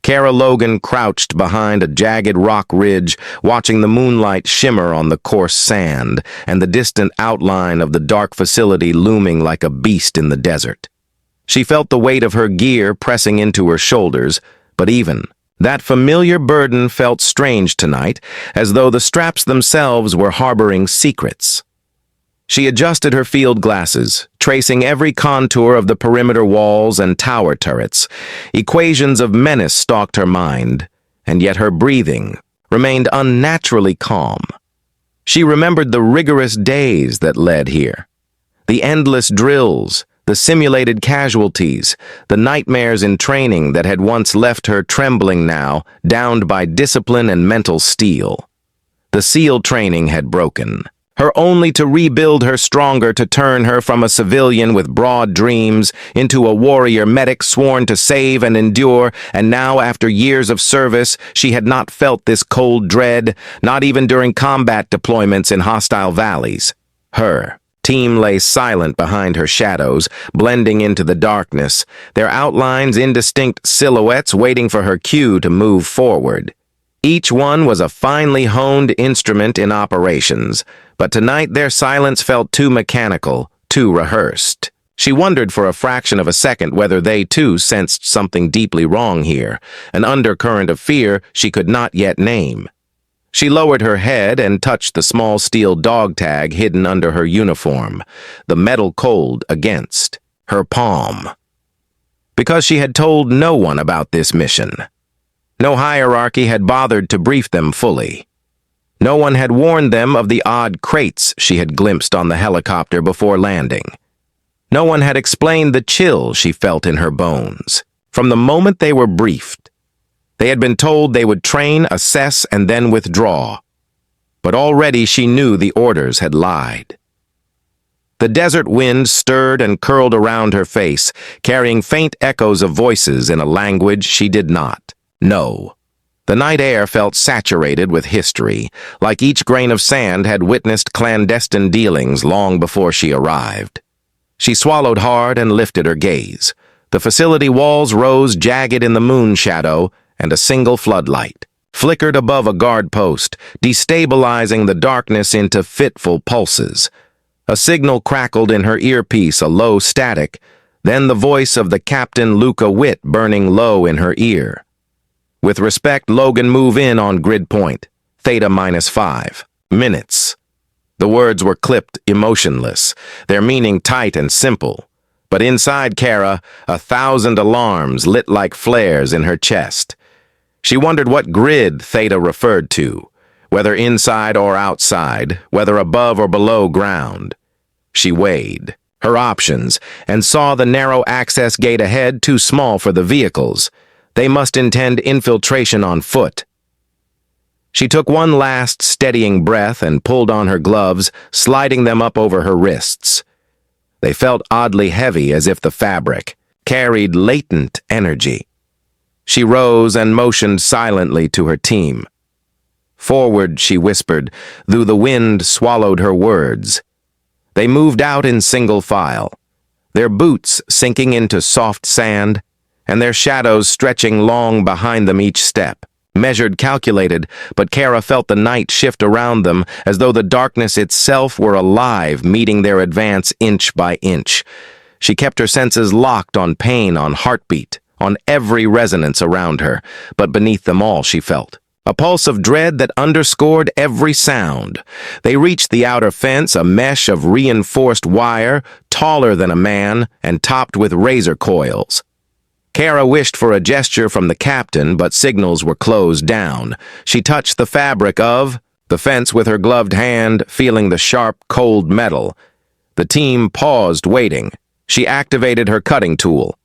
Kara Logan crouched behind a jagged rock ridge, watching the moonlight shimmer on the coarse sand and the distant outline of the dark facility looming like a beast in the desert. She felt the weight of her gear pressing into her shoulders, but even that familiar burden felt strange tonight, as though the straps themselves were harboring secrets. She adjusted her field glasses, tracing every contour of the perimeter walls and tower turrets. Equations of menace stalked her mind, and yet her breathing remained unnaturally calm. She remembered the rigorous days that led here, the endless drills, the simulated casualties, the nightmares in training that had once left her trembling now, downed by discipline and mental steel. The SEAL training had broken, her only to rebuild her stronger, to turn her from a civilian with broad dreams into a warrior medic sworn to save and endure, and now, after years of service, she had not felt this cold dread, not even during combat deployments in hostile valleys. Her team lay silent behind her shadows, blending into the darkness, their outlines indistinct silhouettes waiting for her cue to move forward. Each one was a finely honed instrument in operations, but tonight their silence felt too mechanical, too rehearsed. She wondered for a fraction of a second whether they too sensed something deeply wrong here, an undercurrent of fear she could not yet name. She lowered her head and touched the small steel dog tag hidden under her uniform, the metal cold against her palm. Because she had told no one about this mission. No hierarchy had bothered to brief them fully. No one had warned them of the odd crates she had glimpsed on the helicopter before landing. No one had explained the chill she felt in her bones. From the moment they were briefed, they had been told they would train, assess, and then withdraw. But already she knew the orders had lied. The desert wind stirred and curled around her face, carrying faint echoes of voices in a language she did not know. The night air felt saturated with history, like each grain of sand had witnessed clandestine dealings long before she arrived. She swallowed hard and lifted her gaze. The facility walls rose jagged in the moon shadow, and a single floodlight flickered above a guard post, destabilizing the darkness into fitful pulses. A signal crackled in her earpiece, a low static, then the voice of the Captain Luca Witt burning low in her ear. With respect, Logan, move in on grid point, theta -5 minutes. The words were clipped, emotionless, their meaning tight and simple. But inside Kara, 1,000 alarms lit like flares in her chest. She wondered what grid theta referred to, whether inside or outside, whether above or below ground. She weighed her options and saw the narrow access gate ahead too small for the vehicles. They must intend infiltration on foot. She took one last steadying breath and pulled on her gloves, sliding them up over her wrists. They felt oddly heavy, as if the fabric carried latent energy. She rose and motioned silently to her team. Forward, she whispered, though the wind swallowed her words. They moved out in single file, their boots sinking into soft sand, and their shadows stretching long behind them each step. Measured, calculated, but Kara felt the night shift around them as though the darkness itself were alive, meeting their advance inch by inch. She kept her senses locked on pain, on heartbeat, on every resonance around her, but beneath them all she felt a pulse of dread that underscored every sound. They reached the outer fence, a mesh of reinforced wire, taller than a man and topped with razor coils. Kara wished for a gesture from the captain, but signals were closed down. She touched the fabric of the fence with her gloved hand, feeling the sharp, cold metal. The team paused, waiting. She activated her cutting tool,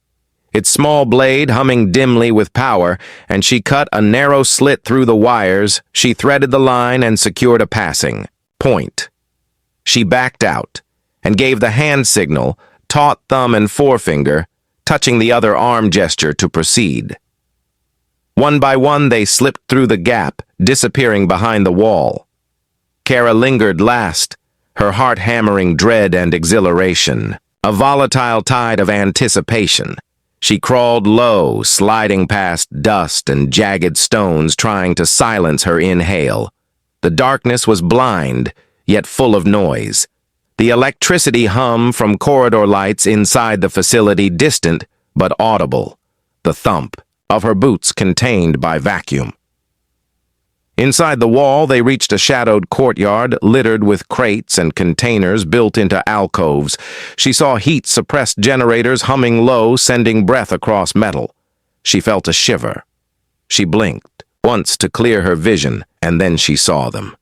its small blade humming dimly with power, and she cut a narrow slit through the wires. She threaded the line and secured a passing point. She backed out and gave the hand signal, taut thumb and forefinger, touching the other arm gesture to proceed. One by one they slipped through the gap, disappearing behind the wall. Kara lingered last, her heart hammering dread and exhilaration, a volatile tide of anticipation. She crawled low, sliding past dust and jagged stones, trying to silence her inhale. The darkness was blind, yet full of noise. The electricity hum from corridor lights inside the facility distant but audible. The thump of her boots contained by vacuum. Inside the wall, they reached a shadowed courtyard littered with crates and containers built into alcoves. She saw heat-suppressed generators humming low, sending breath across metal. She felt a shiver. She blinked once to clear her vision, and then she saw them.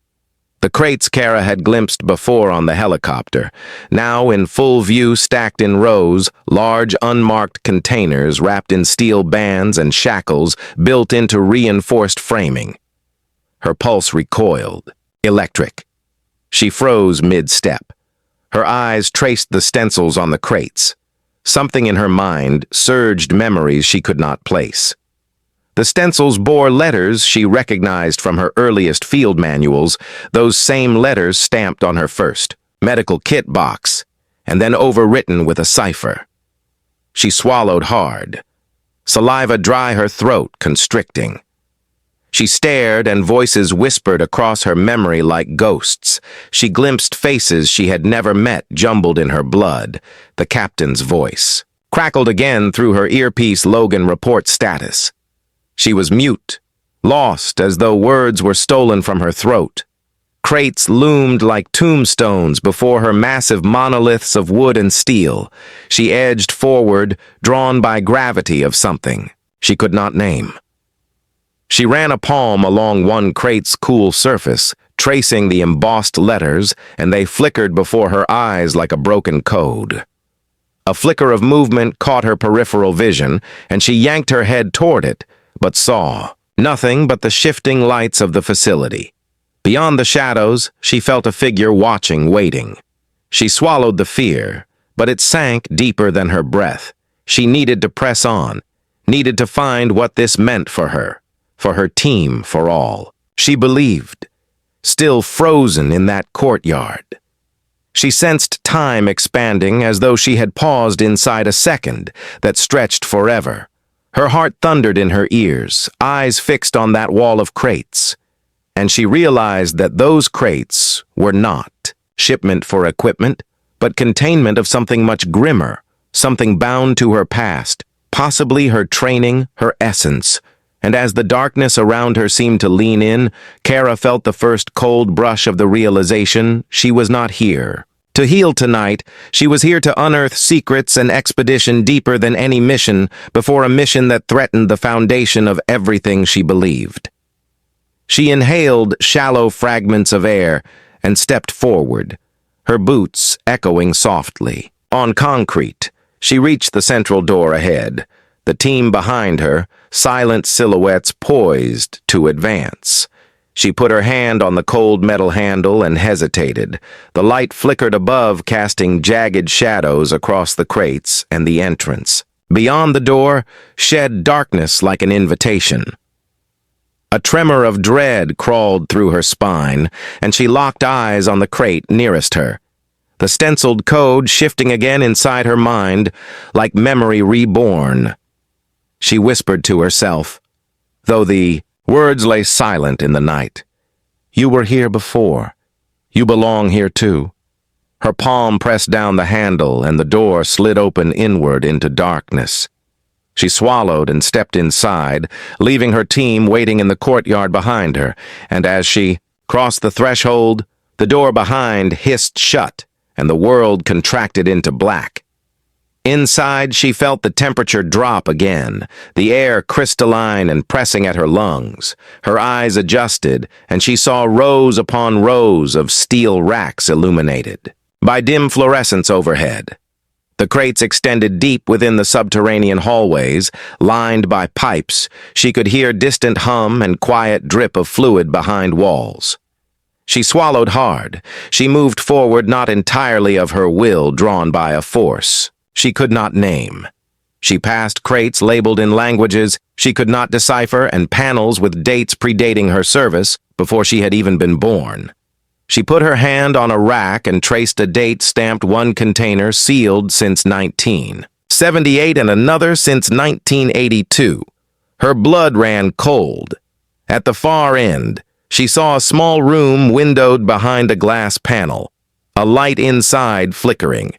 The crates Kara had glimpsed before on the helicopter, now in full view, stacked in rows, large unmarked containers wrapped in steel bands and shackles built into reinforced framing. Her pulse recoiled. Electric. She froze mid-step. Her eyes traced the stencils on the crates. Something in her mind surged memories she could not place. The stencils bore letters she recognized from her earliest field manuals, those same letters stamped on her first medical kit box, and then overwritten with a cipher. She swallowed hard. Saliva dry her throat, constricting. She stared, and voices whispered across her memory like ghosts. She glimpsed faces she had never met jumbled in her blood. The captain's voice crackled again through her earpiece. Logan, report status. She was mute, lost as though words were stolen from her throat. Crates loomed like tombstones before her, massive monoliths of wood and steel. She edged forward, drawn by gravity of something she could not name. She ran a palm along one crate's cool surface, tracing the embossed letters, and they flickered before her eyes like a broken code. A flicker of movement caught her peripheral vision, and she yanked her head toward it, but saw nothing but the shifting lights of the facility. Beyond the shadows, she felt a figure watching, waiting. She swallowed the fear, but it sank deeper than her breath. She needed to press on, needed to find what this meant for her team, for all. She believed, still frozen in that courtyard. She sensed time expanding as though she had paused inside a second that stretched forever. Her heart thundered in her ears, eyes fixed on that wall of crates. And she realized that those crates were not shipment for equipment, but containment of something much grimmer, something bound to her past, possibly her training, her essence. And as the darkness around her seemed to lean in, Kara felt the first cold brush of the realization she was not here to heal tonight. She was here to unearth secrets, an expedition deeper than any mission before, a mission that threatened the foundation of everything she believed. She inhaled shallow fragments of air and stepped forward, her boots echoing softly. On concrete, she reached the central door ahead. The team behind her, silent silhouettes poised to advance. She put her hand on the cold metal handle and hesitated. The light flickered above, casting jagged shadows across the crates and the entrance. Beyond the door, shed darkness like an invitation. A tremor of dread crawled through her spine, and she locked eyes on the crate nearest her. The stenciled code shifting again inside her mind, like memory reborn. She whispered to herself, though the words lay silent in the night. You were here before. You belong here too. Her palm pressed down the handle, and the door slid open inward into darkness. She swallowed and stepped inside, leaving her team waiting in the courtyard behind her, and as she crossed the threshold, the door behind hissed shut, and the world contracted into black. Inside, she felt the temperature drop again, the air crystalline and pressing at her lungs. Her eyes adjusted, and she saw rows upon rows of steel racks illuminated by dim fluorescence overhead. The crates extended deep within the subterranean hallways, lined by pipes. She could hear distant hum and quiet drip of fluid behind walls. She swallowed hard. She moved forward, not entirely of her will, drawn by a force she could not name. She passed crates labeled in languages she could not decipher and panels with dates predating her service before she had even been born. She put her hand on a rack and traced a date stamped one container sealed since 19. 78 and another since 1982. Her blood ran cold. At the far end, she saw a small room windowed behind a glass panel, a light inside flickering.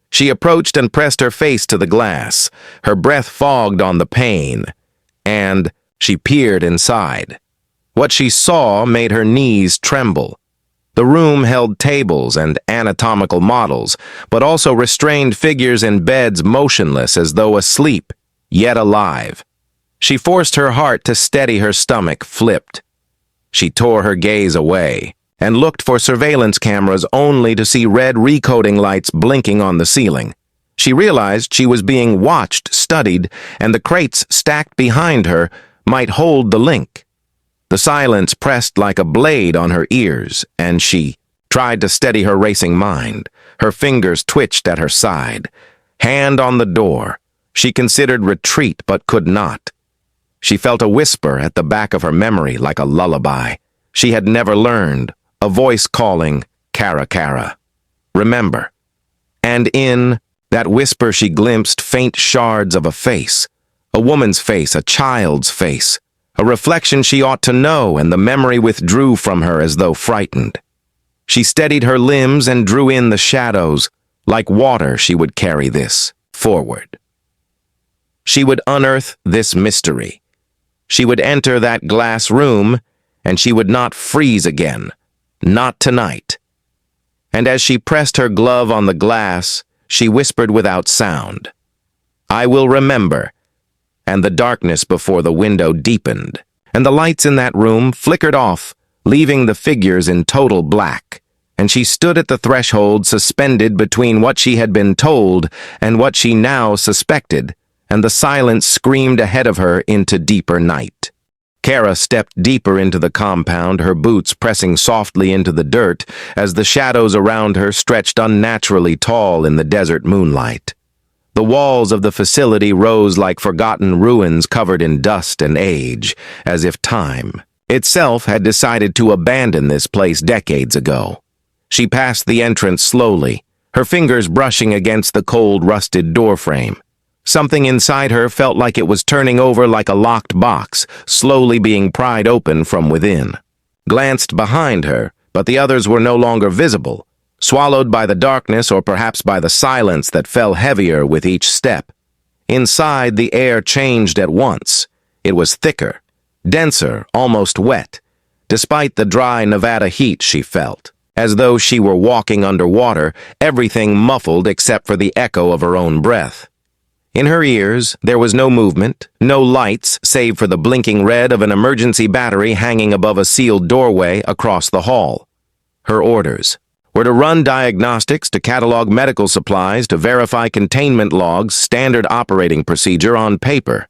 She approached and pressed her face to the glass, her breath fogged on the pane, and she peered inside. What she saw made her knees tremble. The room held tables and anatomical models, but also restrained figures in beds motionless as though asleep, yet alive. She forced her heart to steady her stomach flipped. She tore her gaze away and looked for surveillance cameras only to see red recoding lights blinking on the ceiling. She realized she was being watched, studied, and the crates stacked behind her might hold the link. The silence pressed like a blade on her ears, and she tried to steady her racing mind. Her fingers twitched at her side. Hand on the door. She considered retreat but could not. She felt a whisper at the back of her memory like a lullaby. She had never learned, a voice calling, "Kara, Kara. Remember." And in that whisper she glimpsed faint shards of a face, a woman's face, a child's face, a reflection she ought to know, and the memory withdrew from her as though frightened. She steadied her limbs and drew in the shadows. Like water, she would carry this forward. She would unearth this mystery. She would enter that glass room, and she would not freeze again. Not tonight. And as she pressed her glove on the glass, she whispered without sound, "I will remember." And the darkness before the window deepened, and the lights in that room flickered off, leaving the figures in total black. And she stood at the threshold, suspended between what she had been told and what she now suspected, and the silence screamed ahead of her into deeper night. Kara stepped deeper into the compound, her boots pressing softly into the dirt as the shadows around her stretched unnaturally tall in the desert moonlight. The walls of the facility rose like forgotten ruins covered in dust and age, as if time itself had decided to abandon this place decades ago. She passed the entrance slowly, her fingers brushing against the cold, rusted doorframe. Something inside her felt like it was turning over like a locked box, slowly being pried open from within. Glanced behind her, but the others were no longer visible, swallowed by the darkness or perhaps by the silence that fell heavier with each step. Inside, the air changed at once. It was thicker, denser, almost wet, despite the dry Nevada heat she felt. As though she were walking underwater, everything muffled except for the echo of her own breath. In her ears, there was no movement, no lights save for the blinking red of an emergency battery hanging above a sealed doorway across the hall. Her orders were to run diagnostics, to catalog medical supplies, to verify containment logs, standard operating procedure on paper.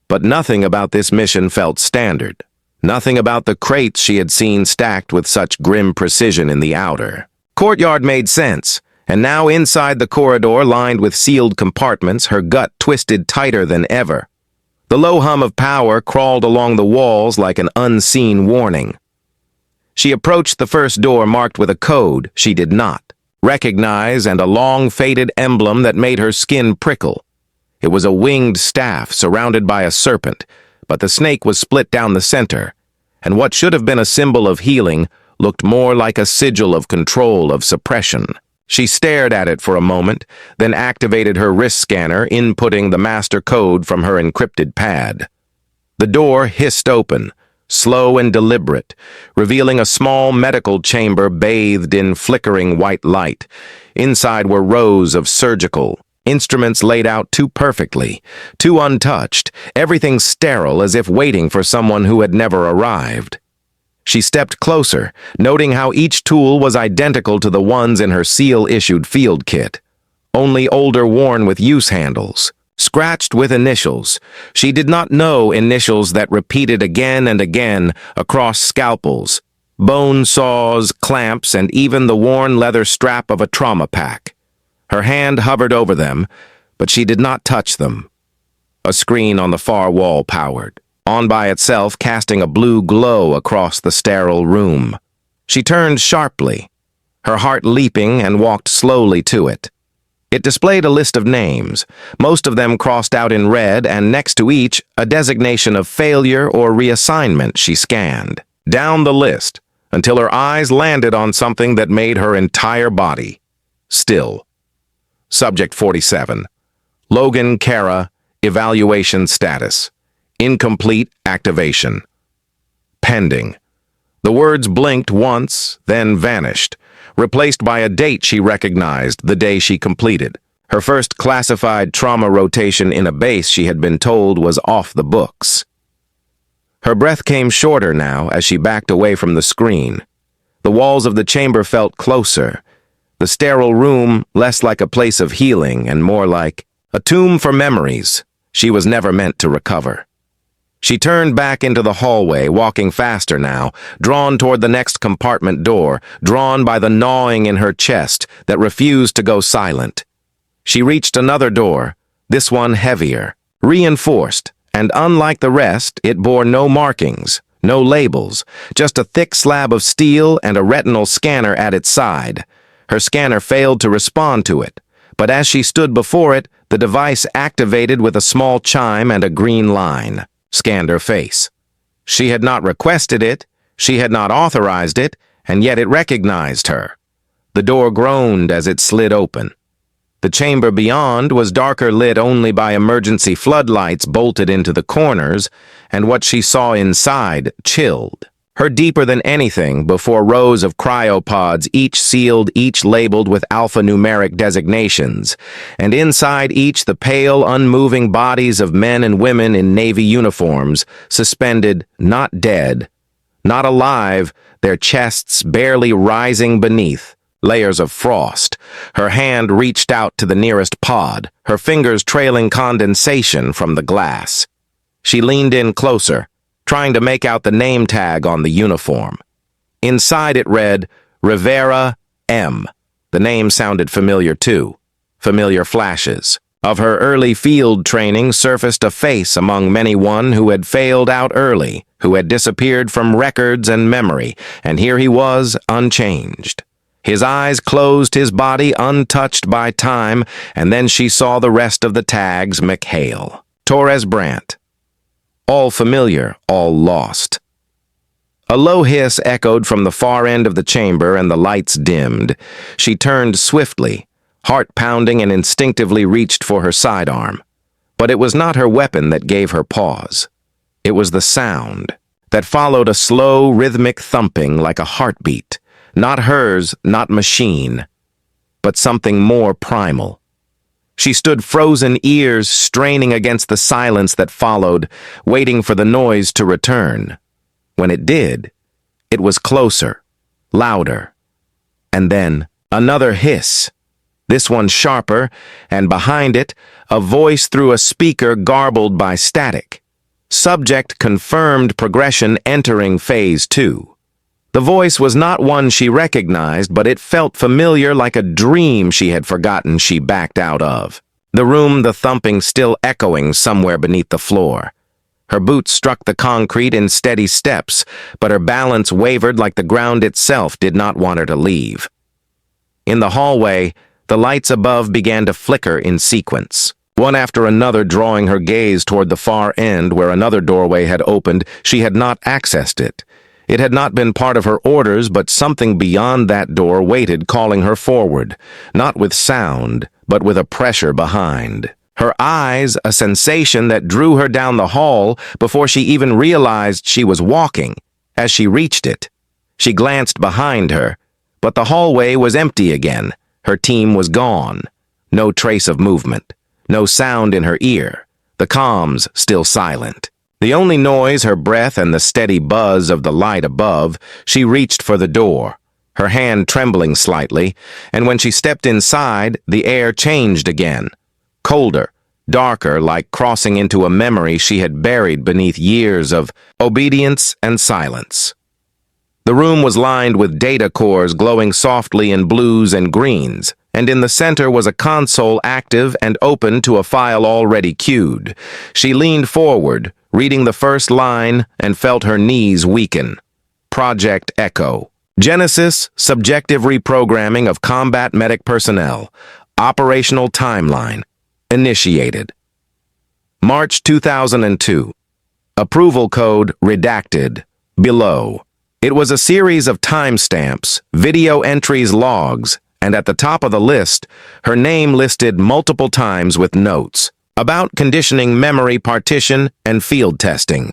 But nothing about this mission felt standard. Nothing about the crates she had seen stacked with such grim precision in the outer courtyard made sense. And now inside the corridor lined with sealed compartments, her gut twisted tighter than ever. The low hum of power crawled along the walls like an unseen warning. She approached the first door marked with a code she did not recognize and a long faded emblem that made her skin prickle. It was a winged staff surrounded by a serpent, but the snake was split down the center, and what should have been a symbol of healing looked more like a sigil of control, of suppression. She stared at it for a moment, then activated her wrist scanner, inputting the master code from her encrypted pad. The door hissed open, slow and deliberate, revealing a small medical chamber bathed in flickering white light. Inside were rows of surgical instruments laid out too perfectly, too untouched, everything sterile as if waiting for someone who had never arrived. She stepped closer, noting how each tool was identical to the ones in her seal-issued field kit, only older, worn with use handles, scratched with initials. She did not know initials that repeated again and again across scalpels, bone saws, clamps, and even the worn leather strap of a trauma pack. Her hand hovered over them, but she did not touch them. A screen on the far wall powered, on by itself, casting a blue glow across the sterile room. She turned sharply, her heart leaping, and walked slowly to it. It displayed a list of names, most of them crossed out in red, and next to each, a designation of failure or reassignment. She scanned down the list until her eyes landed on something that made her entire body still. Subject 47. Logan Kara, evaluation status. Incomplete activation. Pending. The words blinked once, then vanished, replaced by a date she recognized, the day she completed. Her first classified trauma rotation in a base she had been told was off the books. Her breath came shorter now as she backed away from the screen. The walls of the chamber felt closer, the sterile room less like a place of healing and more like a tomb for memories she was never meant to recover. She turned back into the hallway, walking faster now, drawn toward the next compartment door, drawn by the gnawing in her chest that refused to go silent. She reached another door, this one heavier, reinforced, and unlike the rest, it bore no markings, no labels, just a thick slab of steel and a retinal scanner at its side. Her scanner failed to respond to it, but as she stood before it, the device activated with a small chime and a green line. Scanned her face. She had not requested it, she had not authorized it, and yet it recognized her. The door groaned as it slid open. The chamber beyond was darker, lit only by emergency floodlights bolted into the corners, and what she saw inside chilled her deeper than anything before rows of cryopods, each sealed, each labeled with alphanumeric designations, and inside each the pale, unmoving bodies of men and women in Navy uniforms, suspended, not dead, not alive, their chests barely rising beneath layers of frost. Her hand reached out to the nearest pod, her fingers trailing condensation from the glass. She leaned in closer, trying to make out the name tag on the uniform. Inside it read, Rivera M. The name sounded familiar too. Familiar flashes. Of her early field training surfaced a face among many, one who had failed out early, who had disappeared from records and memory, and here he was, unchanged. His eyes closed, his body untouched by time, and then she saw the rest of the tags: McHale, Torres Brandt. All familiar, all lost. A low hiss echoed from the far end of the chamber and the lights dimmed. She turned swiftly, heart pounding, and instinctively reached for her sidearm. But it was not her weapon that gave her pause. It was the sound that followed a slow, rhythmic thumping like a heartbeat. Not hers, not machine, but something more primal. She stood frozen, ears straining against the silence that followed, waiting for the noise to return. When it did, it was closer, louder. And then another hiss, this one sharper, and behind it, a voice through a speaker garbled by static. Subject confirmed progression entering phase 2. The voice was not one she recognized, but it felt familiar, like a dream she had forgotten she backed out of. The room, the thumping still echoing somewhere beneath the floor. Her boots struck the concrete in steady steps, but her balance wavered like the ground itself did not want her to leave. In the hallway, the lights above began to flicker in sequence, one after another, drawing her gaze toward the far end where another doorway had opened. She had not accessed it. It had not been part of her orders, but something beyond that door waited, calling her forward, not with sound, but with a pressure behind. Her eyes, a sensation that drew her down the hall before she even realized she was walking. As she reached it, she glanced behind her, but the hallway was empty again. Her team was gone. No trace of movement, no sound in her ear, the comms still silent. The only noise, her breath and the steady buzz of the light above. She reached for the door, her hand trembling slightly, and when she stepped inside, the air changed again. Colder, darker, like crossing into a memory she had buried beneath years of obedience and silence. The room was lined with data cores glowing softly in blues and greens, and in the center was a console active and open to a file already queued. She leaned forward, reading the first line, and felt her knees weaken. Project Echo. Genesis, subjective reprogramming of combat medic personnel. Operational timeline. Initiated. March 2002. Approval code redacted. Below. It was a series of timestamps, video entries, logs, and at the top of the list, her name listed multiple times with notes about conditioning, memory partition, and field testing.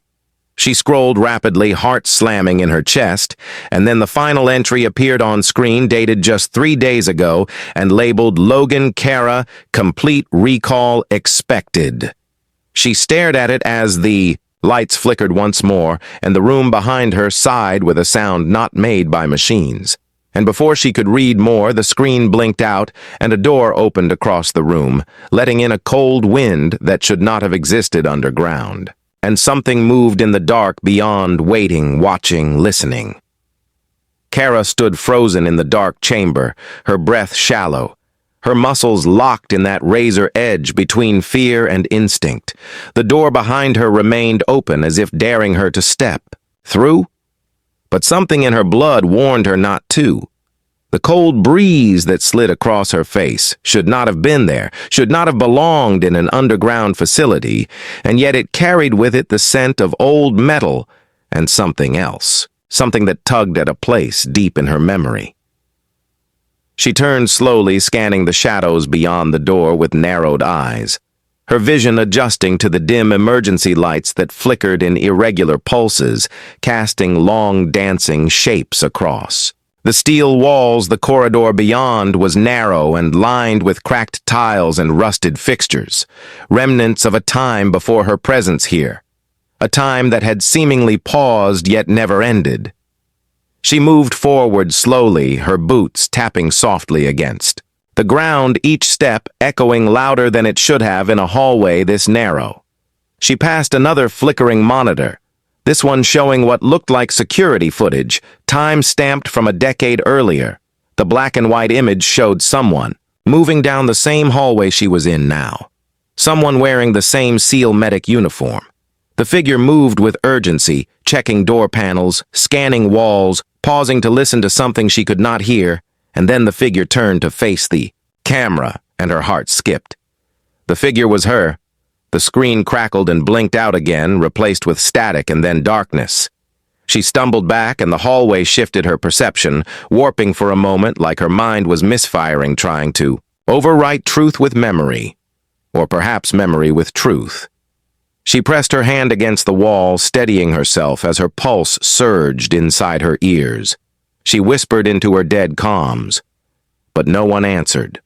She scrolled rapidly, heart slamming in her chest, and then the final entry appeared on screen, dated just 3 days ago, and labeled Logan Kara, complete recall expected. She stared at it as the lights flickered once more, and the room behind her sighed with a sound not made by machines. And before she could read more, the screen blinked out, and a door opened across the room, letting in a cold wind that should not have existed underground. And something moved in the dark beyond, waiting, watching, listening. Kara stood frozen in the dark chamber, her breath shallow, her muscles locked in that razor edge between fear and instinct. The door behind her remained open, as if daring her to step through. But something in her blood warned her not to. The cold breeze that slid across her face should not have been there, should not have belonged in an underground facility, and yet it carried with it the scent of old metal and something else, something that tugged at a place deep in her memory. She turned slowly, scanning the shadows beyond the door with narrowed eyes, her vision adjusting to the dim emergency lights that flickered in irregular pulses, casting long dancing shapes across. The steel walls, the corridor beyond, was narrow and lined with cracked tiles and rusted fixtures, remnants of a time before her presence here, a time that had seemingly paused yet never ended. She moved forward slowly, her boots tapping softly against the ground, each step echoing louder than it should have in a hallway this narrow. She passed another flickering monitor, this one showing what looked like security footage, time-stamped from a decade earlier. The black and white image showed someone moving down the same hallway she was in now. Someone wearing the same SEAL medic uniform. The figure moved with urgency, checking door panels, scanning walls, pausing to listen to something she could not hear, and then the figure turned to face the camera, and her heart skipped. The figure was her. The screen crackled and blinked out again, replaced with static and then darkness. She stumbled back, and the hallway shifted her perception, warping for a moment like her mind was misfiring, trying to overwrite truth with memory, or perhaps memory with truth. She pressed her hand against the wall, steadying herself as her pulse surged inside her ears. She whispered into her dead comms, but no one answered.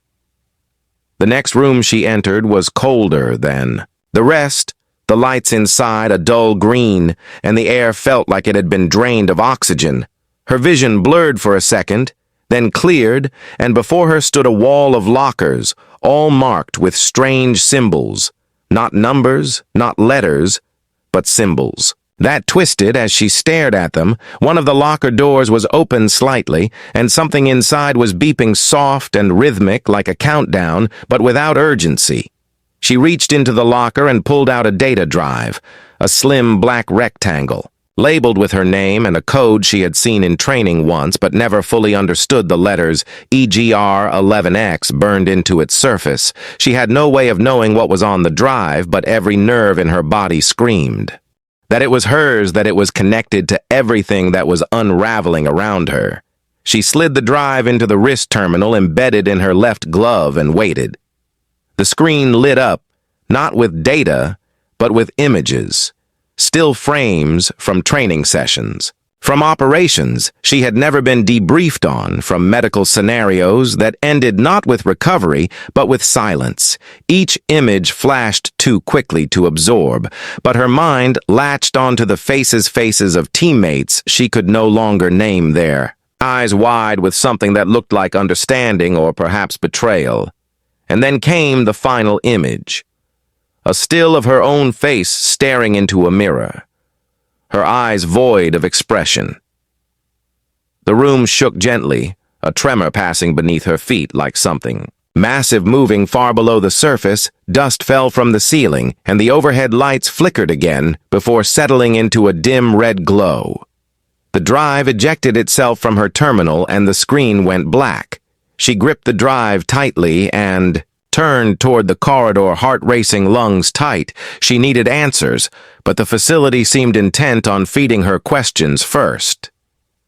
The next room she entered was colder than the rest, the lights inside a dull green, and the air felt like it had been drained of oxygen. Her vision blurred for a second, then cleared, and before her stood a wall of lockers, all marked with strange symbols. Not numbers, not letters, but symbols. That twisted as she stared at them. One of the locker doors was open slightly, and something inside was beeping soft and rhythmic like a countdown, but without urgency. She reached into the locker and pulled out a data drive, a slim black rectangle, labeled with her name and a code she had seen in training once but never fully understood. The letters EGR11X burned into its surface. She had no way of knowing what was on the drive, but every nerve in her body screamed that it was hers, that it was connected to everything that was unraveling around her. She slid the drive into the wrist terminal embedded in her left glove and waited. The screen lit up, not with data, but with images, still frames from training sessions, from operations she had never been debriefed on, from medical scenarios that ended not with recovery, but with silence. Each image flashed too quickly to absorb, but her mind latched onto the faces of teammates she could no longer name there, eyes wide with something that looked like understanding or perhaps betrayal. And then came the final image, a still of her own face staring into a mirror, her eyes void of expression. The room shook gently, a tremor passing beneath her feet like something massive moving far below the surface. Dust fell from the ceiling, and the overhead lights flickered again before settling into a dim red glow. The drive ejected itself from her terminal, and the screen went black. She gripped the drive tightly and turned toward the corridor, heart-racing, lungs tight. She needed answers, but the facility seemed intent on feeding her questions first.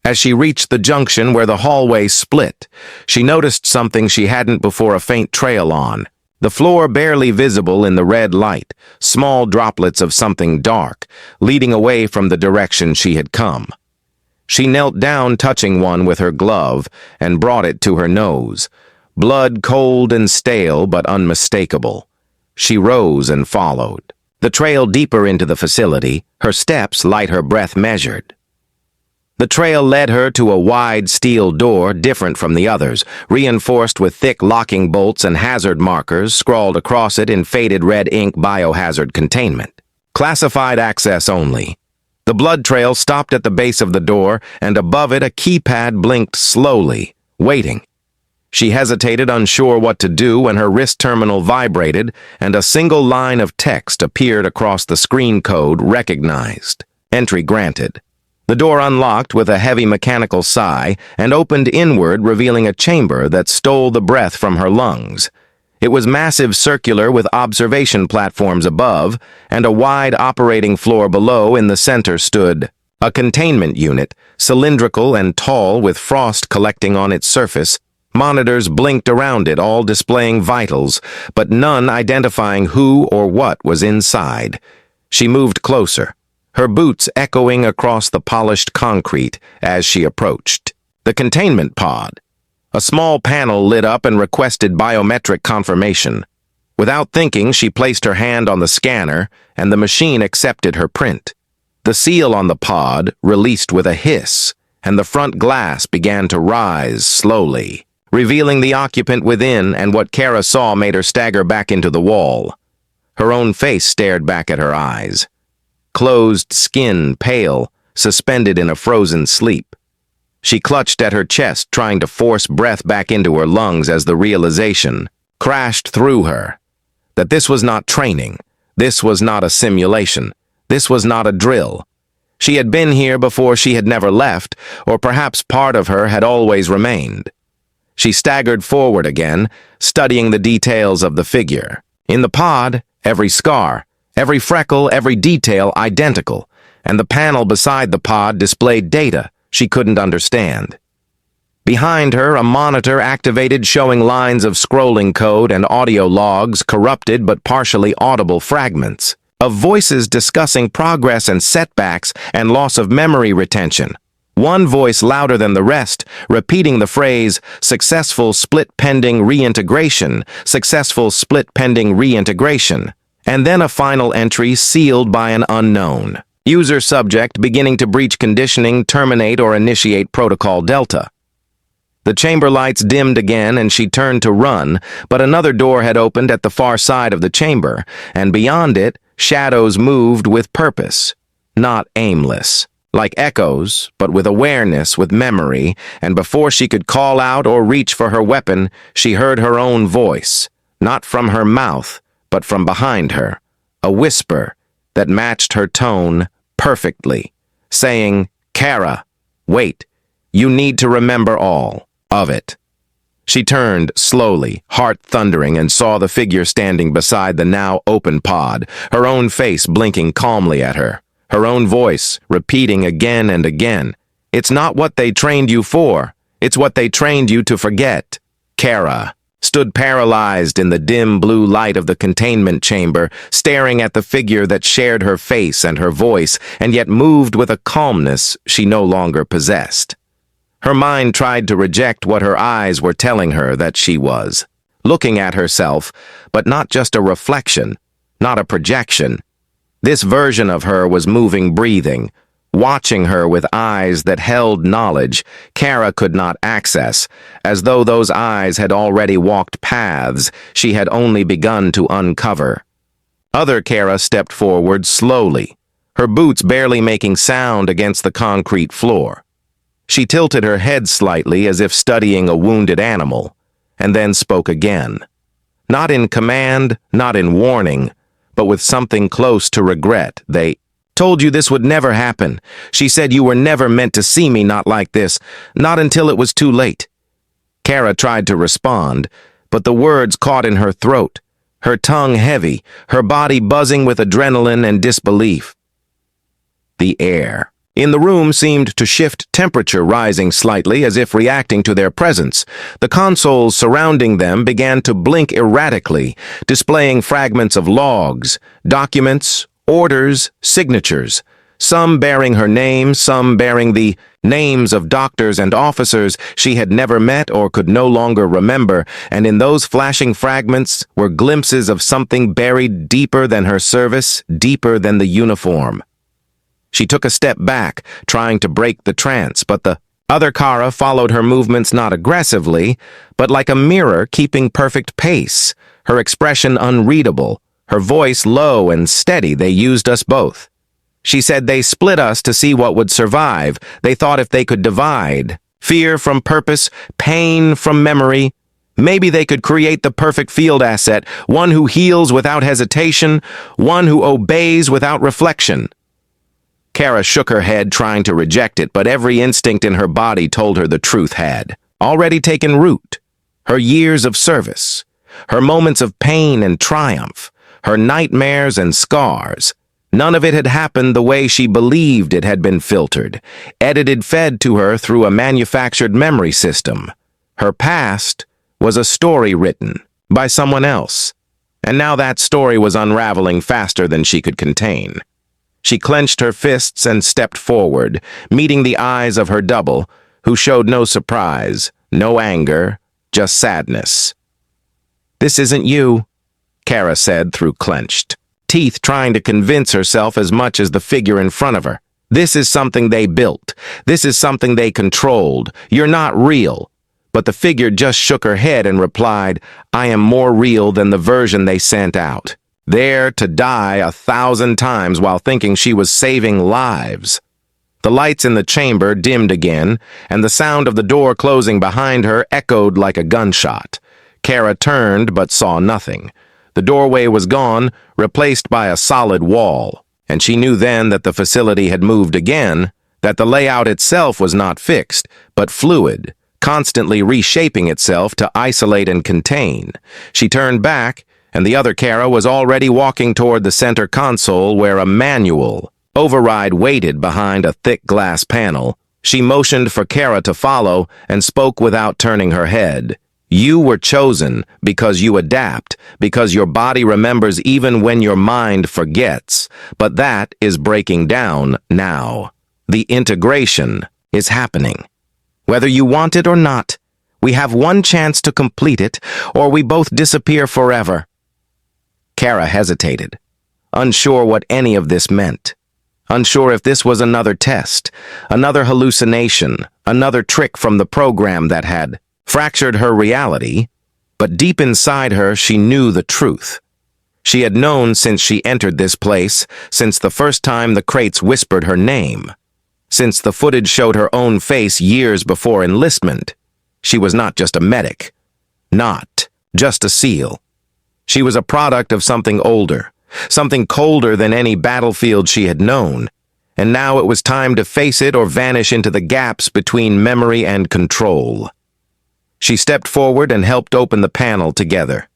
As she reached the junction where the hallway split, she noticed something she hadn't before: a faint trail on the floor, barely visible in the red light, small droplets of something dark, leading away from the direction she had come. She knelt down, touching one with her glove, and brought it to her nose. Blood cold and stale, but unmistakable. She rose and followed. The trail deeper into the facility, her steps light, her breath measured. The trail led her to a wide steel door, different from the others, reinforced with thick locking bolts and hazard markers scrawled across it in faded red ink: biohazard containment. Classified access only. The blood trail stopped at the base of the door, and above it a keypad blinked slowly, waiting. She hesitated, unsure what to do, when her wrist terminal vibrated, and a single line of text appeared across the screen: code recognized. Entry granted. The door unlocked with a heavy mechanical sigh and opened inward, revealing a chamber that stole the breath from her lungs. It was massive, circular, with observation platforms above, and a wide operating floor below. In the center stood a containment unit, cylindrical and tall, with frost collecting on its surface. Monitors blinked around it, all displaying vitals, but none identifying who or what was inside. She moved closer, her boots echoing across the polished concrete as she approached. The containment pod. A small panel lit up and requested biometric confirmation. Without thinking, she placed her hand on the scanner, and the machine accepted her print. The seal on the pod released with a hiss, and the front glass began to rise slowly, revealing the occupant within, and what Kara saw made her stagger back into the wall. Her own face stared back at her eyes. Closed skin, pale, suspended in a frozen sleep. She clutched at her chest, trying to force breath back into her lungs as the realization crashed through her that this was not training, this was not a simulation, this was not a drill. She had been here before, she had never left, or perhaps part of her had always remained. She staggered forward again, studying the details of the figure. In the pod, every scar, every freckle, every detail identical, and the panel beside the pod displayed data she couldn't understand. Behind her, a monitor activated, showing lines of scrolling code and audio logs, corrupted but partially audible fragments of voices discussing progress and setbacks and loss of memory retention. One voice louder than the rest, repeating the phrase, "successful split pending reintegration, successful split pending reintegration," and then a final entry sealed by an unknown. User subject beginning to breach conditioning, terminate or initiate protocol Delta. The chamber lights dimmed again and she turned to run, but another door had opened at the far side of the chamber, and beyond it, shadows moved with purpose, not aimless. Like echoes, but with awareness, with memory, and before she could call out or reach for her weapon, she heard her own voice, not from her mouth, but from behind her, a whisper that matched her tone perfectly, saying, "Kara, wait, you need to remember all of it." She turned slowly, heart thundering, and saw the figure standing beside the now open pod, her own face blinking calmly at her. Her own voice, repeating again and again, "It's not what they trained you for. It's what they trained you to forget." Kara stood paralyzed in the dim blue light of the containment chamber, staring at the figure that shared her face and her voice, and yet moved with a calmness she no longer possessed. Her mind tried to reject what her eyes were telling her that she was. Looking at herself, but not just a reflection, not a projection. This version of her was moving, breathing, watching her with eyes that held knowledge Kara could not access, as though those eyes had already walked paths she had only begun to uncover. Other Kara stepped forward slowly, her boots barely making sound against the concrete floor. She tilted her head slightly as if studying a wounded animal, and then spoke again. Not in command, not in warning, but with something close to regret. "They told you this would never happen. She said you were never meant to see me not like this, not until it was too late." Kara tried to respond, but the words caught in her throat, her tongue heavy, her body buzzing with adrenaline and disbelief. The air in the room seemed to shift, temperature rising slightly as if reacting to their presence. The consoles surrounding them began to blink erratically, displaying fragments of logs, documents, orders, signatures, some bearing her name, some bearing the names of doctors and officers she had never met or could no longer remember, and in those flashing fragments were glimpses of something buried deeper than her service, deeper than the uniform. She took a step back, trying to break the trance, but the other Kara followed her movements not aggressively, but like a mirror keeping perfect pace, her expression unreadable, her voice low and steady. They used us both. She said they split us to see what would survive. They thought if they could divide, fear from purpose, pain from memory, maybe they could create the perfect field asset, one who heals without hesitation, one who obeys without reflection. Kara shook her head, trying to reject it, but every instinct in her body told her the truth had already taken root. Her years of service, her moments of pain and triumph, her nightmares and scars, none of it had happened the way she believed it had been filtered, edited, fed to her through a manufactured memory system. Her past was a story written by someone else, and now that story was unraveling faster than she could contain. She clenched her fists and stepped forward, meeting the eyes of her double, who showed no surprise, no anger, just sadness. "This isn't you," Kara said through clenched teeth, trying to convince herself as much as the figure in front of her. "This is something they built. This is something they controlled. You're not real." But the figure just shook her head and replied, "I am more real than the version they sent out. There to die 1,000 times while thinking she was saving lives." The lights in the chamber dimmed again, and the sound of the door closing behind her echoed like a gunshot. Kara turned but saw nothing. The doorway was gone, replaced by a solid wall, and she knew then that the facility had moved again, that the layout itself was not fixed, but fluid, constantly reshaping itself to isolate and contain. She turned back, and the other Kara was already walking toward the center console where a manual override waited behind a thick glass panel. She motioned for Kara to follow and spoke without turning her head. "You were chosen because you adapt, because your body remembers even when your mind forgets. But that is breaking down now. The integration is happening. Whether you want it or not, we have one chance to complete it, or we both disappear forever." Kara hesitated, unsure what any of this meant, unsure if this was another test, another hallucination, another trick from the program that had fractured her reality, but deep inside her she knew the truth. She had known since she entered this place, since the first time the crates whispered her name, since the footage showed her own face years before enlistment. She was not just a medic, not just a SEAL. She was a product of something older, something colder than any battlefield she had known, and now it was time to face it or vanish into the gaps between memory and control. She stepped forward and helped open the panel together.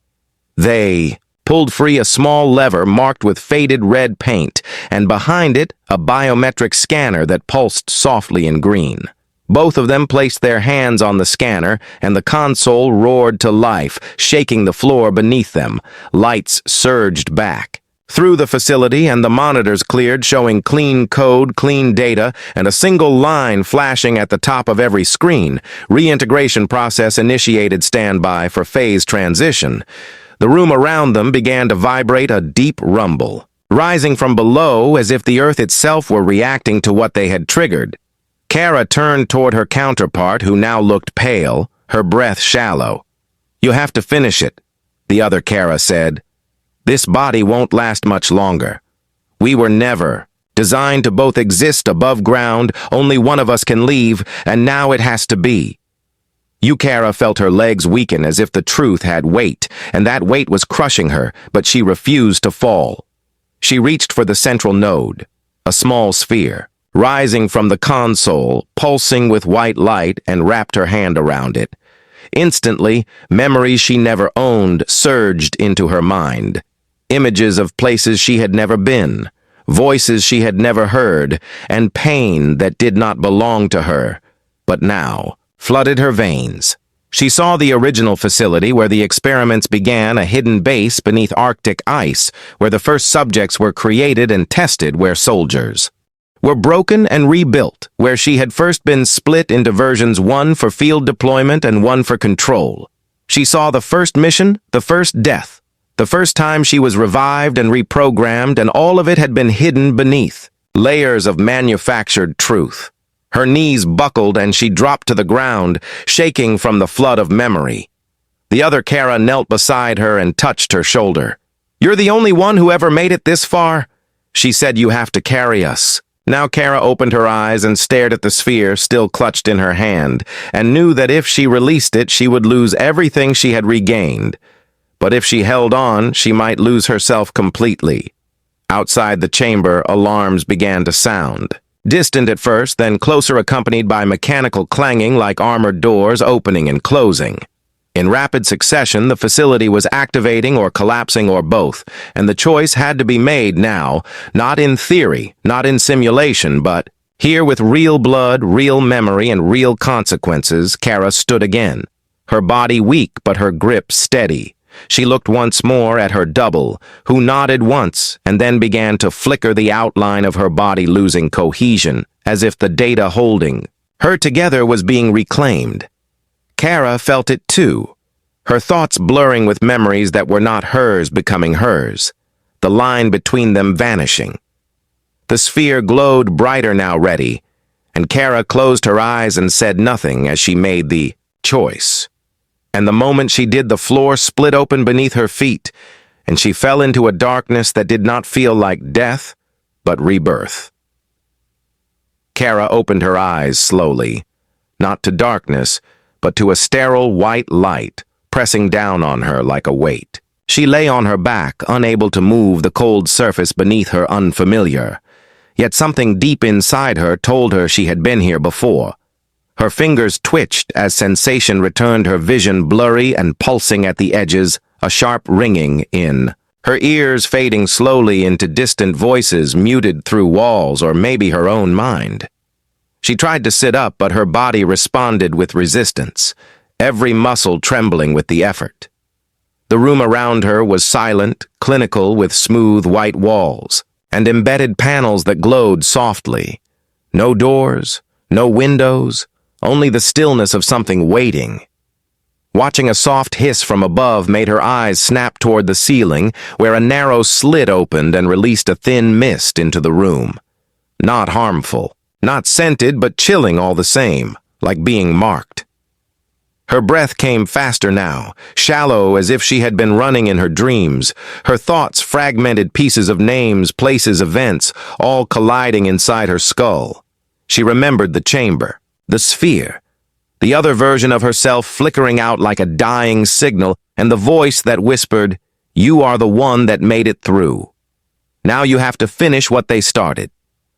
They pulled free a small lever marked with faded red paint, and behind it a biometric scanner that pulsed softly in green. Both of them placed their hands on the scanner, and the console roared to life, shaking the floor beneath them. Lights surged back through the facility, and the monitors cleared, showing clean code, clean data, and a single line flashing at the top of every screen. Reintegration process initiated. Standby for phase transition. The room around them began to vibrate, a deep rumble, rising from below as if the earth itself were reacting to what they had triggered. Kara turned toward her counterpart, who now looked pale, her breath shallow. "You have to finish it," the other Kara said. "This body won't last much longer. We were never designed to both exist above ground, only one of us can leave, and now it has to be." Kara felt her legs weaken as if the truth had weight, and that weight was crushing her, but she refused to fall. She reached for the central node, a small sphere, rising from the console, pulsing with white light, and wrapped her hand around it. Instantly, memories she never owned surged into her mind. Images of places she had never been, voices she had never heard, and pain that did not belong to her, but now flooded her veins. She saw the original facility where the experiments began, a hidden base beneath Arctic ice, where the first subjects were created and tested, where soldiers were broken and rebuilt, where she had first been split into versions, one for field deployment and one for control. She saw the first mission, the first death, the first time she was revived and reprogrammed, and all of it had been hidden beneath layers of manufactured truth. Her knees buckled and she dropped to the ground, shaking from the flood of memory. The other Kara knelt beside her and touched her shoulder. "You're the only one who ever made it this far?" She said, "You have to carry us." Now Kara opened her eyes and stared at the sphere still clutched in her hand, and knew that if she released it, she would lose everything she had regained. But if she held on, she might lose herself completely. Outside the chamber, alarms began to sound. Distant at first, then closer, accompanied by mechanical clanging like armored doors opening and closing. In rapid succession, the facility was activating or collapsing or both, and the choice had to be made now, not in theory, not in simulation, but here with real blood, real memory, and real consequences. Kara stood again, her body weak but her grip steady. She looked once more at her double, who nodded once and then began to flicker, the outline of her body losing cohesion, as if the data holding her together was being reclaimed. Kara felt it too, her thoughts blurring with memories that were not hers becoming hers, the line between them vanishing. The sphere glowed brighter now, ready, and Kara closed her eyes and said nothing as she made the choice. And the moment she did, the floor split open beneath her feet, and she fell into a darkness that did not feel like death, but rebirth. Kara opened her eyes slowly, not to darkness, but to a sterile white light pressing down on her like a weight. She lay on her back, unable to move the cold surface beneath her unfamiliar. Yet something deep inside her told her she had been here before. Her fingers twitched as sensation returned, her vision blurry and pulsing at the edges, a sharp ringing in her ears, fading slowly into distant voices muted through walls, or maybe her own mind. She tried to sit up, but her body responded with resistance, every muscle trembling with the effort. The room around her was silent, clinical, with smooth white walls and embedded panels that glowed softly. No doors, no windows, only the stillness of something waiting. Watching a soft hiss from above made her eyes snap toward the ceiling, where a narrow slit opened and released a thin mist into the room. Not harmful, not scented, but chilling all the same, like being marked. Her breath came faster now, shallow as if she had been running in her dreams, her thoughts fragmented pieces of names, places, events, all colliding inside her skull. She remembered the chamber, the sphere, the other version of herself flickering out like a dying signal, and the voice that whispered, "You are the one that made it through. Now you have to finish what they started."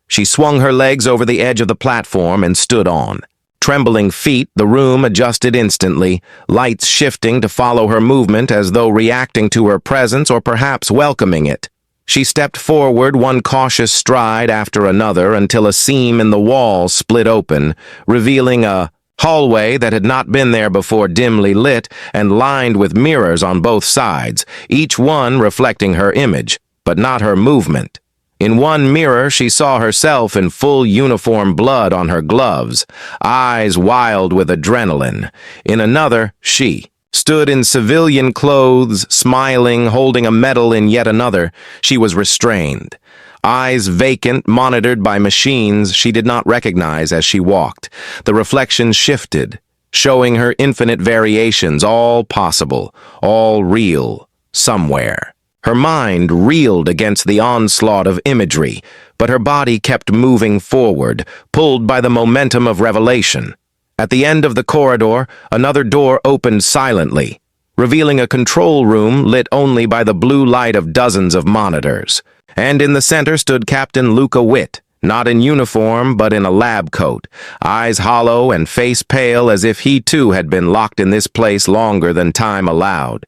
She swung her legs over the edge of the platform and stood on. Trembling feet, the room adjusted instantly, lights shifting to follow her movement as though reacting to her presence or perhaps welcoming it. She stepped forward, one cautious stride after another, until a seam in the wall split open, revealing a hallway that had not been there before, dimly lit and lined with mirrors on both sides, each one reflecting her image, but not her movement. In one mirror, she saw herself in full uniform, blood on her gloves, eyes wild with adrenaline. In another, she stood in civilian clothes, smiling, holding a medal. In yet another, she was restrained, eyes vacant, monitored by machines she did not recognize as she walked. The reflections shifted, showing her infinite variations, all possible, all real, somewhere. Her mind reeled against the onslaught of imagery, but her body kept moving forward, pulled by the momentum of revelation. At the end of the corridor, another door opened silently, revealing a control room lit only by the blue light of dozens of monitors. And in the center stood Captain Luca Witt, Not in uniform, but in a lab coat, eyes hollow and face pale as if he too had been locked in this place longer than time allowed.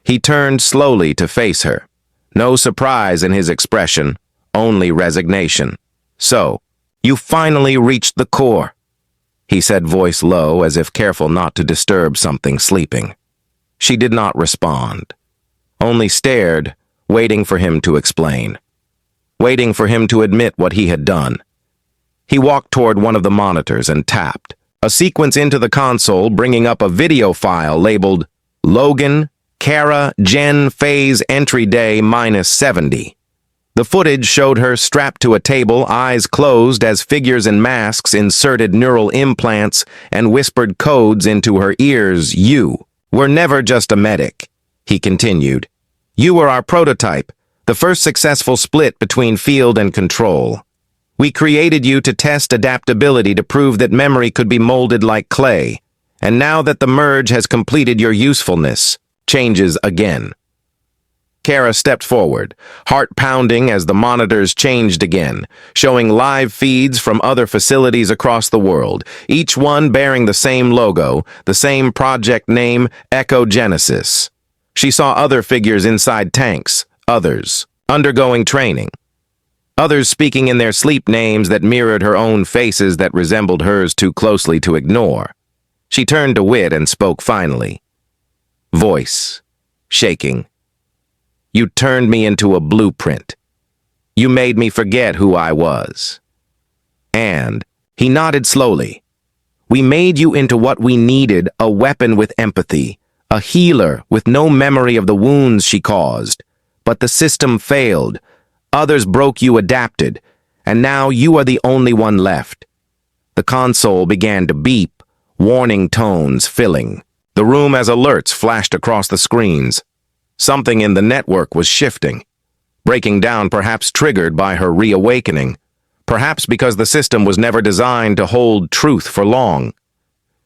He turned slowly to face her. No surprise in his expression, only resignation. "So, you finally reached the core," he said, voice low, as if careful not to disturb something sleeping. She did not respond, only stared, waiting for him to explain, waiting for him to admit what he had done. He walked toward one of the monitors and tapped, a sequence into the console bringing up a video file labeled Logan, Kara, Gen, Phase, Entry Day -70. The footage showed her strapped to a table, eyes closed as figures in masks inserted neural implants and whispered codes into her ears. "You were never just a medic," he continued. "You were our prototype, the first successful split between field and control. We created you to test adaptability to prove that memory could be molded like clay. And now that the merge has completed your usefulness, changes again." Kara stepped forward, heart pounding as the monitors changed again, showing live feeds from other facilities across the world, each one bearing the same logo, the same project name, Echo Genesis. She saw other figures inside tanks, others undergoing training, others speaking in their sleep names that mirrored her own faces that resembled hers too closely to ignore. She turned to Whit and spoke finally. Voice shaking. "You turned me into a blueprint. You made me forget who I was. And," he nodded slowly, "we made you into what we needed, a weapon with empathy, a healer with no memory of the wounds she caused. But the system failed. Others broke you, adapted, and now you are the only one left." The console began to beep, warning tones filling the room as alerts flashed across the screens. Something in the network was shifting, breaking down, perhaps triggered by her reawakening, perhaps because the system was never designed to hold truth for long.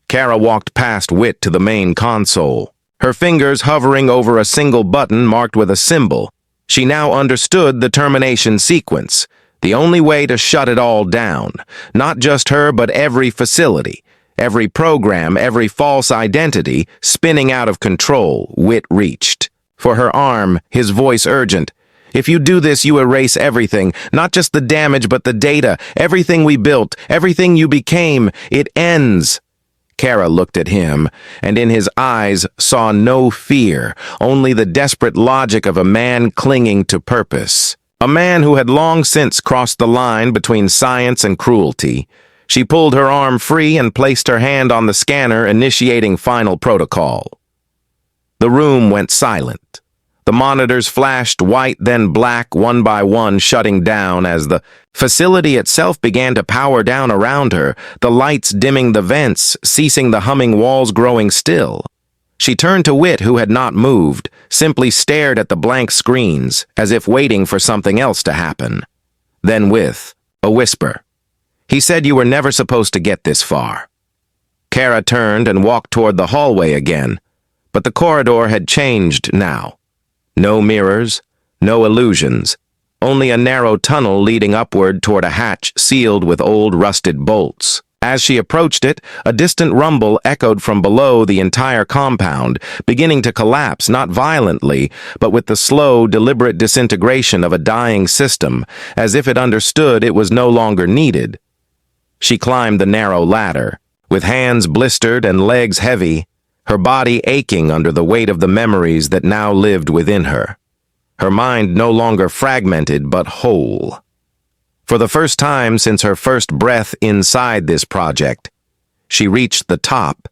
Kara walked past Whit to the main console, her fingers hovering over a single button marked with a symbol. She now understood the termination sequence, the only way to shut it all down, not just her but every facility, every program, every false identity spinning out of control. Whit reached for her arm, his voice urgent. "If you do this, you erase everything, not just the damage but the data, everything we built, everything you became. It ends." Kara looked at him, and in his eyes saw no fear, only the desperate logic of a man clinging to purpose. A man who had long since crossed the line between science and cruelty. She pulled her arm free and placed her hand on the scanner, initiating final protocol. The room went silent. The monitors flashed white, then black, one by one, shutting down as the facility itself began to power down around her, the lights dimming the vents, ceasing the humming walls, growing still. She turned to Whit, who had not moved, simply stared at the blank screens, as if waiting for something else to happen. Then with a whisper, "He said you were never supposed to get this far." Kara turned and walked toward the hallway again, but the corridor had changed now. No mirrors, no illusions, only a narrow tunnel leading upward toward a hatch sealed with old rusted bolts. As she approached it, a distant rumble echoed from below the entire compound, beginning to collapse, not violently, but with the slow, deliberate disintegration of a dying system, as if it understood it was no longer needed. She climbed the narrow ladder, with hands blistered and legs heavy, her body aching under the weight of the memories that now lived within her. Her mind no longer fragmented, but whole. For the first time since her first breath inside this project, she reached the top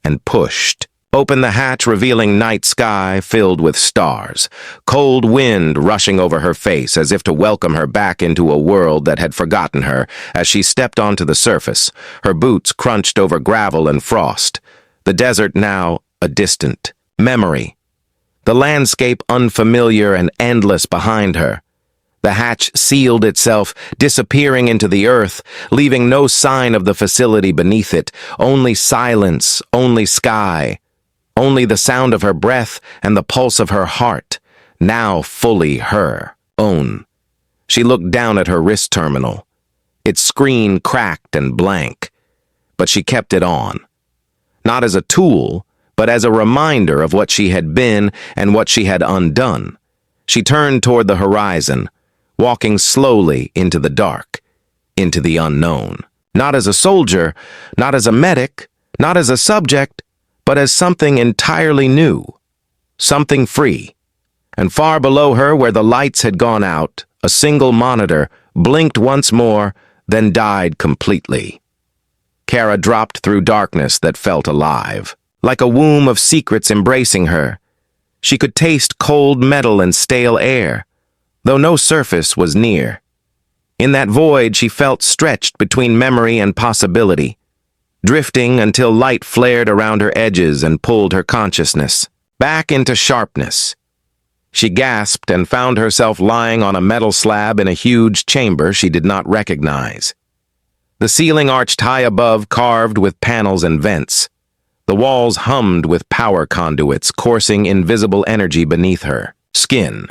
and pushed. Opened the hatch, revealing night sky filled with stars, cold wind rushing over her face as if to welcome her back into a world that had forgotten her as she stepped onto the surface, her boots crunched over gravel and frost. The desert now a distant memory. The landscape unfamiliar and endless behind her. The hatch sealed itself, disappearing into the earth, leaving no sign of the facility beneath it, only silence, only sky, only the sound of her breath and the pulse of her heart, now fully her own. She looked down at her wrist terminal. its screen cracked and blank. But she kept it on. Not as a tool, but as a reminder of what she had been and what she had undone. She turned toward the horizon, walking slowly into the dark, into the unknown. Not as a soldier, not as a medic, not as a subject, but as something entirely new, something free. And far below her, where the lights had gone out, a single monitor blinked once more, then died completely. Kara dropped through darkness that felt alive, like a womb of secrets embracing her. She could taste cold metal and stale air, though no surface was near. In that void, she felt stretched between memory and possibility, drifting until light flared around her edges and pulled her consciousness back into sharpness. She gasped and found herself lying on a metal slab in a huge chamber she did not recognize. The ceiling arched high above, carved with panels and vents. The walls hummed with power conduits, coursing invisible energy beneath her skin.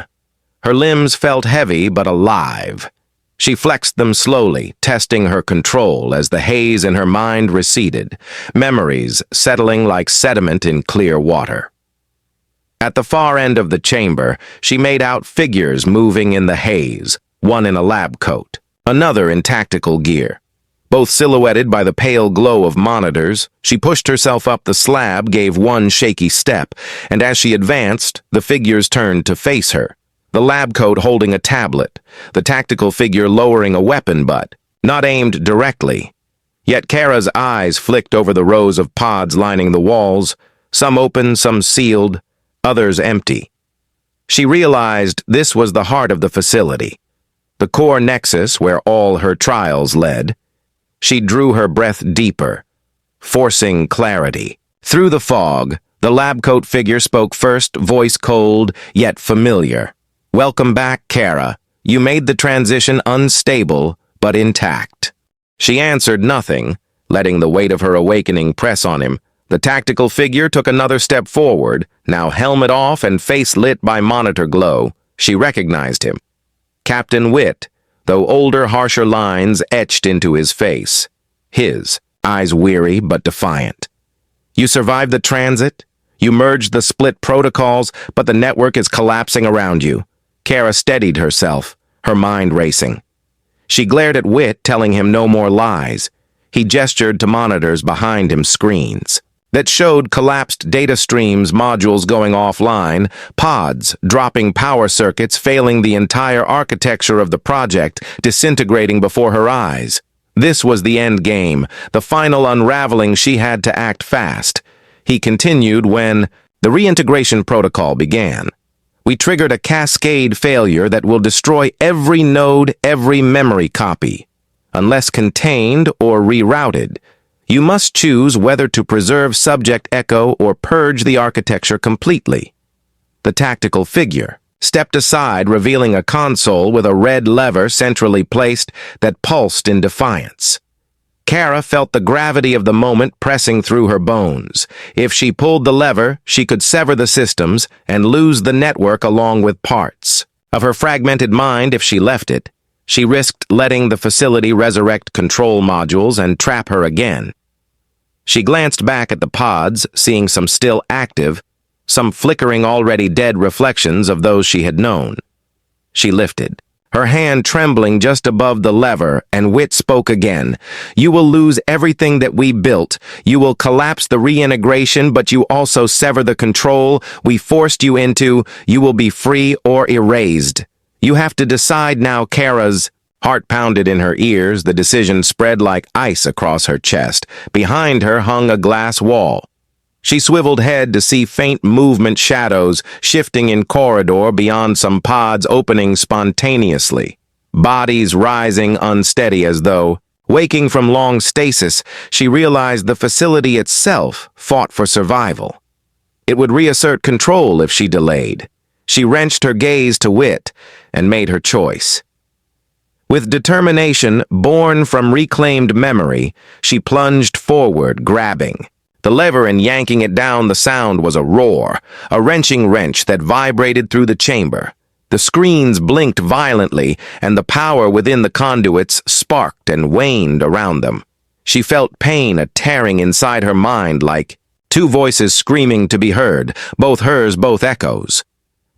Her limbs felt heavy but alive. She flexed them slowly, testing her control as the haze in her mind receded, memories settling like sediment in clear water. At the far end of the chamber, she made out figures moving in the haze, one in a lab coat, another in tactical gear. Both silhouetted by the pale glow of monitors, she pushed herself up the slab, gave one shaky step, and as she advanced, the figures turned to face her. The lab coat holding a tablet, the tactical figure lowering a weapon butt, not aimed directly. Yet Kara's eyes flicked over the rows of pods lining the walls, some open, some sealed, others empty. She realized this was the heart of the facility, the core nexus where all her trials led. She drew her breath deeper, forcing clarity. Through the fog, the lab coat figure spoke first, voice cold, yet familiar. "Welcome back, Kara. You made the transition unstable, but intact." She answered nothing, letting the weight of her awakening press on him. The tactical figure took another step forward, now helmet off and face lit by monitor glow. She recognized him. Captain Witt, though older, harsher lines etched into his face. His, eyes weary but defiant. "You survived the transit? You merged the split protocols, but the network is collapsing around you." Kara steadied herself, her mind racing. She glared at Witt, telling him no more lies. He gestured to monitors behind him, screens that showed collapsed data streams, modules going offline, pods dropping power circuits, failing the entire architecture of the project, disintegrating before her eyes. This was the end game, the final unraveling. She had to act fast. He continued when the reintegration protocol began. "We triggered a cascade failure that will destroy every node, every memory copy. Unless contained or rerouted, you must choose whether to preserve subject echo or purge the architecture completely." The tactical figure stepped aside, revealing a console with a red lever centrally placed that pulsed in defiance. Kara felt the gravity of the moment pressing through her bones. If she pulled the lever, she could sever the systems and lose the network along with parts of her fragmented mind. If she left it, she risked letting the facility resurrect control modules and trap her again. She glanced back at the pods, seeing some still active, some flickering already dead reflections of those she had known. She lifted, her hand trembling just above the lever, and Witt spoke again. "You will lose everything that we built. You will collapse the reintegration, but you also sever the control we forced you into. You will be free or erased. You have to decide now." Kara's heart pounded in her ears. The decision spread like ice across her chest. Behind her hung a glass wall. She swiveled head to see faint movement, shadows shifting in corridor beyond, some pods opening spontaneously, bodies rising unsteady as though waking from long stasis. She realized the facility itself fought for survival. It would reassert control if she delayed. She wrenched her gaze to Witt and made her choice. With determination born from reclaimed memory, she plunged forward, grabbing the lever and yanking it down. The sound was a roar, a wrenching wrench that vibrated through the chamber. The screens blinked violently, and the power within the conduits sparked and waned around them. She felt pain a tearing inside her mind like two voices screaming to be heard, both hers, both echoes.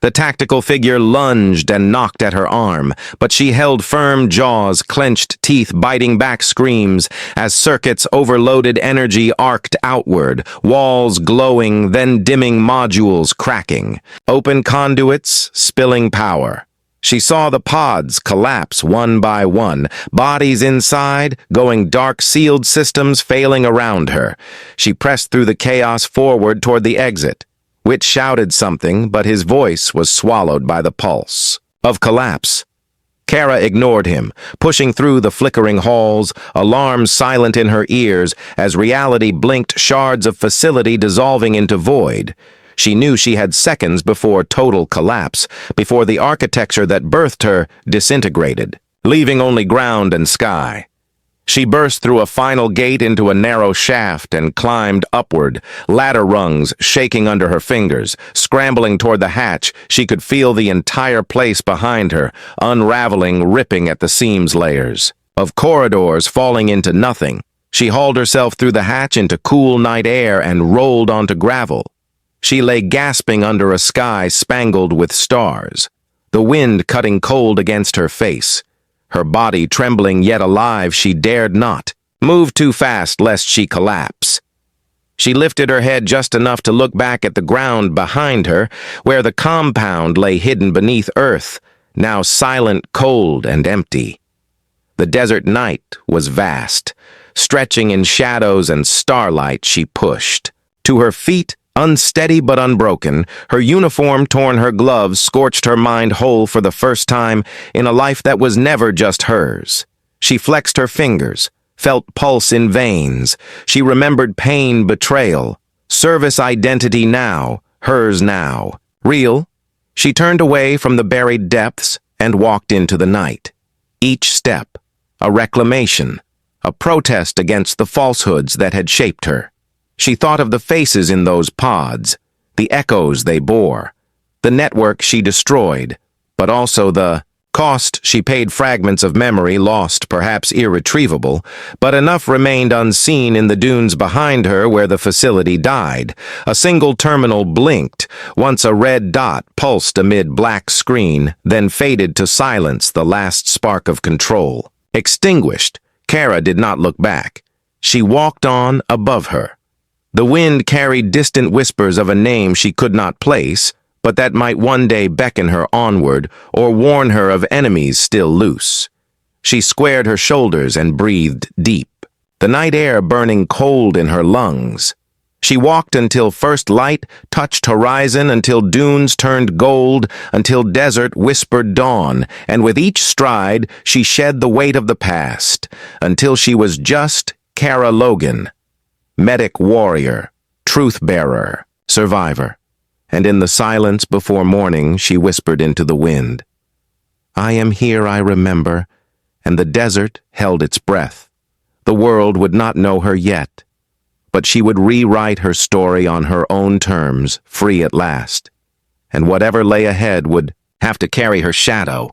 The tactical figure lunged and knocked at her arm, but she held firm, jaws, clenched teeth biting back screams as circuits overloaded energy arced outward, walls glowing, then dimming modules cracking, open conduits spilling power. She saw the pods collapse one by one, bodies inside going dark, sealed systems failing around her. She pressed through the chaos forward toward the exit. Wit shouted something, but his voice was swallowed by the pulse of collapse. Kara ignored him, pushing through the flickering halls, alarms silent in her ears as reality blinked, shards of facility dissolving into void. She knew she had seconds before total collapse, before the architecture that birthed her disintegrated, leaving only ground and sky. She burst through a final gate into a narrow shaft and climbed upward, ladder rungs shaking under her fingers. Scrambling toward the hatch, she could feel the entire place behind her, unraveling, ripping at the seams layers of corridors falling into nothing. She hauled herself through the hatch into cool night air and rolled onto gravel. She lay gasping under a sky spangled with stars, the wind cutting cold against her face. Her body trembling yet alive, she dared not move too fast lest she collapse. She lifted her head just enough to look back at the ground behind her, where the compound lay hidden beneath earth, now silent, cold, and empty. The desert night was vast. Stretching in shadows and starlight, she pushed. To her feet, unsteady but unbroken, her uniform torn, her gloves scorched her mind whole for the first time in a life that was never just hers. She flexed her fingers, felt pulse in veins. She remembered pain, betrayal, service identity now, hers now. Real. She turned away from the buried depths and walked into the night. Each step, a reclamation, a protest against the falsehoods that had shaped her. She thought of the faces in those pods, the echoes they bore, the network she destroyed, but also the cost she paid. Fragments of memory lost, perhaps irretrievable, but enough remained unseen in the dunes behind her where the facility died. A single terminal blinked, once a red dot pulsed amid black screen, then faded to silence, the last spark of control. Extinguished, Kara did not look back. She walked on above her. The wind carried distant whispers of a name she could not place, but that might one day beckon her onward or warn her of enemies still loose. She squared her shoulders and breathed deep, the night air burning cold in her lungs. She walked until first light touched horizon, until dunes turned gold, until desert whispered dawn, and with each stride she shed the weight of the past, until she was just Kara Logan. Medic warrior, truth-bearer, survivor. And in the silence before morning, she whispered into the wind, "I am here, I remember," and the desert held its breath. The world would not know her yet, but she would rewrite her story on her own terms, free at last. And whatever lay ahead would have to carry her shadow.